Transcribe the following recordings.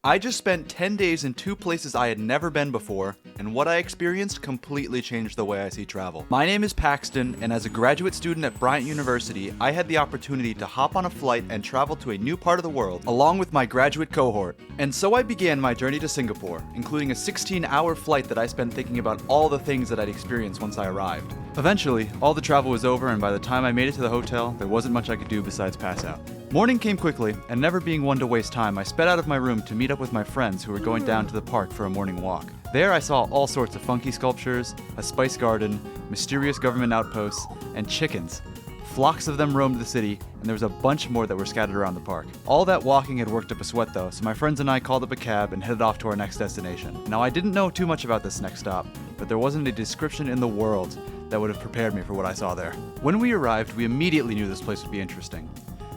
I just spent 10 days in two places I had never been before, and what I experienced completely changed the way I see travel. My name is Paxton, and as a graduate student at Bryant University, I had the opportunity to hop on a flight and travel to a new part of the world, along with my graduate cohort. And so I began my journey to Singapore, including a 16-hour flight that I spent thinking about all the things that I'd experienced once I arrived. Eventually, all the travel was over, and by the time I made it to the hotel, there wasn't much I could do besides pass out. Morning came quickly, and never being one to waste time, I sped out of my room to meet up with my friends who were going down to the park for a morning walk. There I saw all sorts of funky sculptures, a spice garden, mysterious government outposts, and chickens. Flocks of them roamed the city, and there was a bunch more that were scattered around the park. All that walking had worked up a sweat though, so my friends and I called up a cab and headed off to our next destination. Now I didn't know too much about this next stop, but there wasn't a description in the world that would have prepared me for what I saw there. When we arrived, we immediately knew this place would be interesting.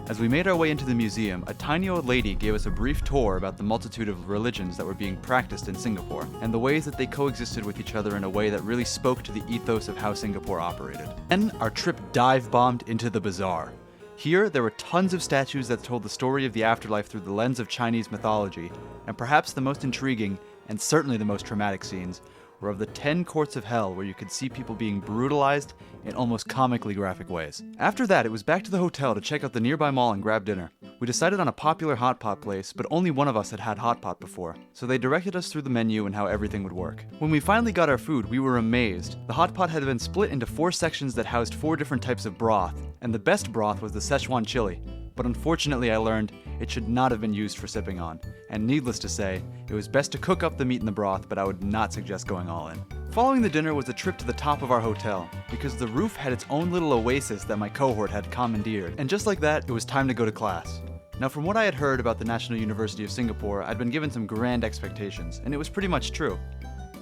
As we made our way into the museum, a tiny old lady gave us a brief tour about the multitude of religions that were being practiced in Singapore, and the ways that they coexisted with each other in a way that really spoke to the ethos of how Singapore operated. Then our trip dive-bombed into the bazaar. Here, there were tons of statues that told the story of the afterlife through the lens of Chinese mythology, and perhaps the most intriguing, and certainly the most traumatic scenes, were of the 10 courts of hell where you could see people being brutalized in almost comically graphic ways. After that, it was back to the hotel to check out the nearby mall and grab dinner. We decided on a popular hot pot place, but only one of us had had hot pot before, so they directed us through the menu and how everything would work. When we finally got our food, we were amazed. The hot pot had been split into 4 sections that housed 4 different types of broth, and the best broth was the Szechuan chili. But unfortunately I learned it should not have been used for sipping on, and needless to say, it was best to cook up the meat in the broth, but I would not suggest going all in. Following the dinner was a trip to the top of our hotel, because the roof had its own little oasis that my cohort had commandeered, and just like that, it was time to go to class. Now from what I had heard about the National University of Singapore, I'd been given some grand expectations, and it was pretty much true.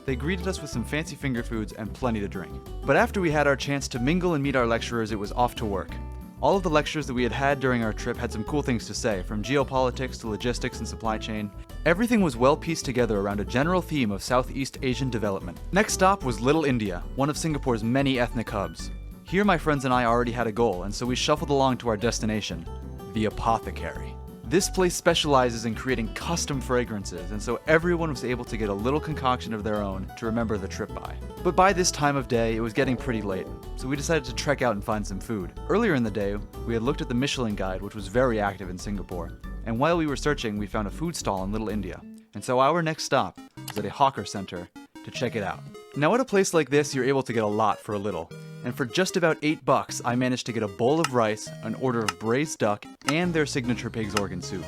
They greeted us with some fancy finger foods and plenty to drink. But after we had our chance to mingle and meet our lecturers, it was off to work. All of the lectures that we had had during our trip had some cool things to say, from geopolitics to logistics and supply chain. Everything was well pieced together around a general theme of Southeast Asian development. Next stop was Little India, one of Singapore's many ethnic hubs. Here my friends and I already had a goal, and so we shuffled along to our destination, the Apothecary. This place specializes in creating custom fragrances, and so everyone was able to get a little concoction of their own to remember the trip by. But by this time of day, it was getting pretty late, so we decided to trek out and find some food. Earlier in the day, we had looked at the Michelin Guide, which was very active in Singapore, and while we were searching, we found a food stall in Little India. And so our next stop was at a hawker center to check it out. Now at a place like this, you're able to get a lot for a little. And for just about $8, I managed to get a bowl of rice, an order of braised duck, and their signature pig's organ soup.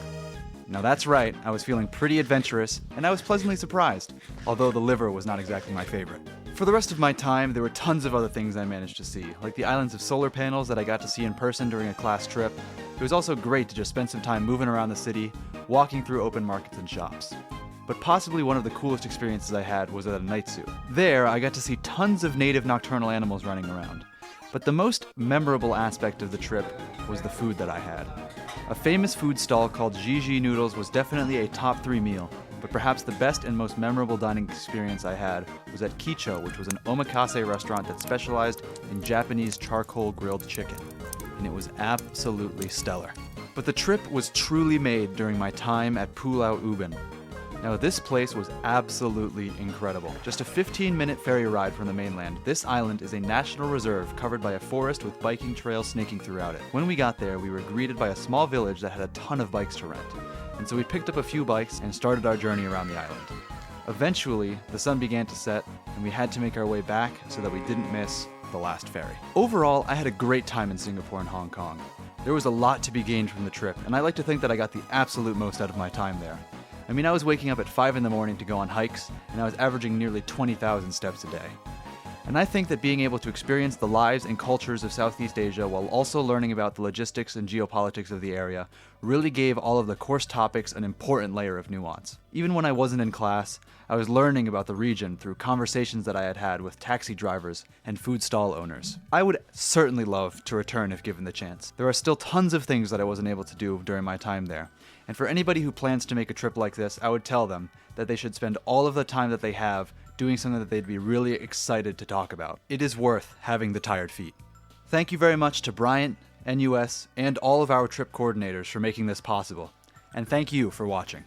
Now that's right, I was feeling pretty adventurous, and I was pleasantly surprised, although the liver was not exactly my favorite. For the rest of my time, there were tons of other things I managed to see, like the islands of solar panels that I got to see in person during a class trip. It was also great to just spend some time moving around the city, walking through open markets and shops. But possibly one of the coolest experiences I had was at a night zoo. There, I got to see tons of native nocturnal animals running around. But the most memorable aspect of the trip was the food that I had. A famous food stall called Gigi Noodles was definitely a top 3 meal, but perhaps the best and most memorable dining experience I had was at Kicho, which was an omakase restaurant that specialized in Japanese charcoal grilled chicken. And it was absolutely stellar. But the trip was truly made during my time at Pulau Ubin. Now this place was absolutely incredible. Just a 15-minute ferry ride from the mainland, this island is a national reserve covered by a forest with biking trails snaking throughout it. When we got there, we were greeted by a small village that had a ton of bikes to rent. And so we picked up a few bikes and started our journey around the island. Eventually, the sun began to set, and we had to make our way back so that we didn't miss the last ferry. Overall, I had a great time in Singapore and Hong Kong. There was a lot to be gained from the trip, and I like to think that I got the absolute most out of my time there. I mean, I was waking up at 5 in the morning to go on hikes, and I was averaging nearly 20,000 steps a day. And I think that being able to experience the lives and cultures of Southeast Asia while also learning about the logistics and geopolitics of the area really gave all of the course topics an important layer of nuance. Even when I wasn't in class, I was learning about the region through conversations that I had had with taxi drivers and food stall owners. I would certainly love to return if given the chance. There are still tons of things that I wasn't able to do during my time there. And for anybody who plans to make a trip like this, I would tell them that they should spend all of the time that they have doing something that they'd be really excited to talk about. It is worth having the tired feet. Thank you very much to Bryant, NUS, and all of our trip coordinators for making this possible. And thank you for watching.